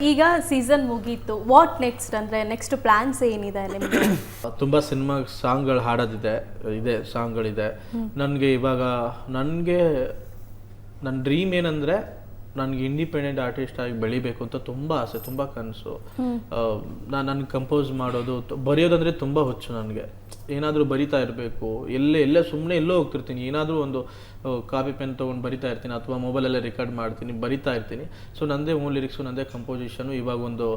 ಈಗ ಸೀಸನ್ ಮುಗೀತು, what next ಅಂದರೆ ನೆಕ್ಸ್ಟ್ ಪ್ಲಾನ್ಸ್ ಏನಿದೆ ನಿಮಗೆ? ತುಂಬ ಸಿನಿಮಾ ಸಾಂಗ್ಗಳು ಹಾಡೋದಿದೆ ಸಾಂಗ್ಗಳಿದೆ. ನನಗೆ ಇವಾಗ ನನ್ನ ಡ್ರೀಮ್ ಏನಂದರೆ ನನಗೆ ಇಂಡಿಪೆಂಡೆಂಟ್ ಆರ್ಟಿಸ್ಟ್ ಆಗಿ ಬೆಳಿಬೇಕು ಅಂತ ತುಂಬ ಆಸೆ, ತುಂಬ ಕನಸು. ನಾನು ಕಂಪೋಸ್ ಮಾಡೋದು ಬರೆಯೋದಂದರೆ ತುಂಬ ಹುಚ್ಚು ನನಗೆ. ಏನಾದರೂ ಬರಿತಾ ಇರಬೇಕು, ಎಲ್ಲೇ ಸುಮ್ಮನೆ ಎಲ್ಲೋ ಹೋಗ್ತಿರ್ತೀನಿ, ಏನಾದರೂ ಒಂದು ಕಾಪಿ ಪೆನ್ ತೊಗೊಂಡು ಬರಿತಾ ಇರ್ತೀನಿ ಅಥವಾ ಮೊಬೈಲಲ್ಲೇ ರೆಕಾರ್ಡ್ ಮಾಡ್ತೀನಿ, ಬರಿತಾ ಇರ್ತೀನಿ. ಸೊ ನಂದೇ ಓನ್ ಲಿರಿಕ್ಸು, ನಂದೇ ಕಂಪೋಸಿಷನು. ಇವಾಗ ಒಂದು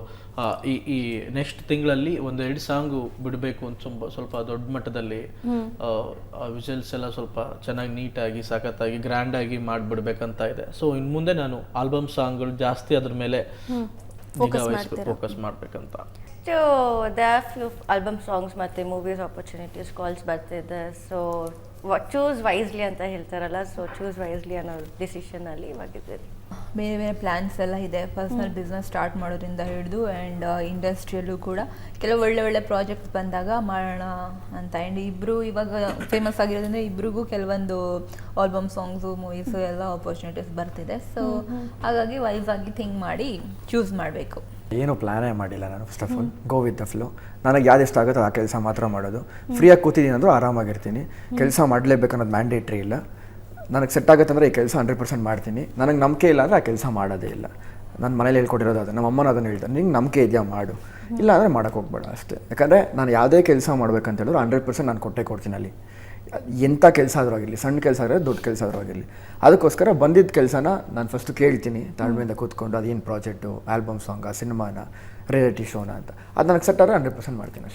ಈ ನೆಕ್ಸ್ಟ್ ತಿಂಗಳಲ್ಲಿ 1-2 ಸಾಂಗು ಬಿಡಬೇಕು ಅಂತ ಸ್ವಲ್ಪ ದೊಡ್ಡ ಮಟ್ಟದಲ್ಲಿ ವಿಜುವಲ್ಸ್ ಎಲ್ಲ ಸ್ವಲ್ಪ ಚೆನ್ನಾಗಿ ನೀಟಾಗಿ ಸಖತ್ತಾಗಿ ಗ್ರ್ಯಾಂಡಾಗಿ ಮಾಡಿಬಿಡ್ಬೇಕಂತ ಇದೆ. ಸೊ ಇನ್ನು ಮುಂದೆ ನಾನು ಆಲ್ಬಮ್ ಸಾಂಗ್ಗಳು ಜಾಸ್ತಿ ಅದ್ರ ಮೇಲೆ ಫೋಕಸ್ ಮಾಡಬೇಕಂತ. So there are few album songs ಮತ್ತೆ movies opportunities calls ಬರ್ತಿದೆ. ಸೊ ಚೂಸ್ ವೈಸ್ಲಿ ಅಂತ ಹೇಳ್ತಾರಲ್ಲ, ಸೊ ಚೂಸ್ ವೈಸ್ಲಿ ಅನ್ನೋ ಡಿಸಿಷನ್ ಅಲ್ಲಿ ಇವಾಗಿದ್ದೀರಿ. ಬೇರೆ ಬೇರೆ ಪ್ಲ್ಯಾನ್ಸ್ ಎಲ್ಲ ಇದೆ, ಪರ್ಸ್ನಲ್ ಬಿಸ್ನೆಸ್ ಸ್ಟಾರ್ಟ್ ಮಾಡೋದ್ರಿಂದ ಹಿಡಿದು ಆ್ಯಂಡ್ ಇಂಡಸ್ಟ್ರಿಯಲ್ಲೂ ಕೂಡ ಕೆಲವು ಒಳ್ಳೆ ಪ್ರಾಜೆಕ್ಟ್ಸ್ ಬಂದಾಗ ಮಾಡೋಣ ಅಂತ. ಆ್ಯಂಡ್ ಇಬ್ಬರು ಇವಾಗ ಫೇಮಸ್ ಆಗಿರೋದ್ರಿಂದ ಇಬ್ರಿಗೂ ಕೆಲವೊಂದು ಆಲ್ಬಮ್ ಸಾಂಗ್ಸು ಮೂವೀಸು ಎಲ್ಲ ಆಪರ್ಚುನಿಟೀಸ್ ಬರ್ತಿದೆ. ಸೊ ಹಾಗಾಗಿ ವೈಸ್ ಆಗಿ ಥಿಂಕ್ ಮಾಡಿ ಚೂಸ್ ಮಾಡಬೇಕು. ಏನೂ ಪ್ಲ್ಯಾನೇ ಮಾಡಿಲ್ಲ ನಾನು. First of all go with the flow. ನನಗೆ ಯಾವ್ದು ಇಷ್ಟ ಆಗುತ್ತೋ ಆ ಕೆಲಸ ಮಾತ್ರ ಮಾಡೋದು. ಫ್ರೀಯಾಗಿ ಕೂತಿದ್ದೀನಿ ಅಂದರೂ ಆರಾಮಾಗಿರ್ತೀನಿ. ಕೆಲಸ ಮಾಡಲೇಬೇಕು ಅನ್ನೋದು ಮ್ಯಾಂಡೇಟ್ರಿ ಇಲ್ಲ. ನನಗೆ ಸೆಟ್ ಆಗುತ್ತೆ ಅಂದರೆ ಈ ಕೆಲಸ 100% ಮಾಡ್ತೀನಿ. ನನಗೆ ನಂಬಿಕೆ ಇಲ್ಲ ಅಂದರೆ ಆ ಕೆಲಸ ಮಾಡೋದೇ ಇಲ್ಲ. ನನ್ನ ಮನೇಲಿ ಹೇಳ್ಕೊಟ್ಟಿರೋದು ಅದು, ನಮ್ಮ ಅಮ್ಮನ ಅದನ್ನು ಹೇಳ್ತಾರೆ, ನಿಂಗೆ ನಂಬಿಕೆ ಇದೆಯಾ ಮಾಡು, ಇಲ್ಲ ಅಂದರೆ ಮಾಡೋಕ್ಕೆ ಹೋಗ್ಬೇಡ ಅಷ್ಟೇ. ಯಾಕಂದರೆ ನಾನು ಯಾವುದೇ ಕೆಲಸ ಮಾಡ್ಬೇಕಂತ ಹೇಳಿದ್ರು 100% ನಾನು ಕೊಟ್ಟೇ ಕೊಡ್ತೀನಿ. ಅಲ್ಲಿ ಎಂಥ ಕೆಲಸ ಆದರೂ ಆಗಿರಲಿ, ಸಣ್ಣ ಕೆಲಸ ಆಗಿರಲಿ, ದೊಡ್ಡ ಕೆಲಸ ಆದರೂ ಆಗಿರಲಿ, ಅದಕ್ಕೋಸ್ಕರ ಬಂದಿದ್ದ ಕೆಲಸನ ನಾನು ಫಸ್ಟು ಕೇಳ್ತೀನಿ ತಾಳ್ಮೆಯಿಂದ ಕೂತ್ಕೊಂಡು. ಅದೇನು ಪ್ರಾಜೆಕ್ಟು, ಆಲ್ಬಮ್ ಸಾಂಗ, ಸಿನಿಮಾನ, ರಿಯಾಲಿಟಿ ಶೋನ ಅಂತ, ಅದು ನನಗೆ ಸೆಟ್ ಆದರೆ 100% ಮಾಡ್ತೀನಿ ಅಷ್ಟೇ.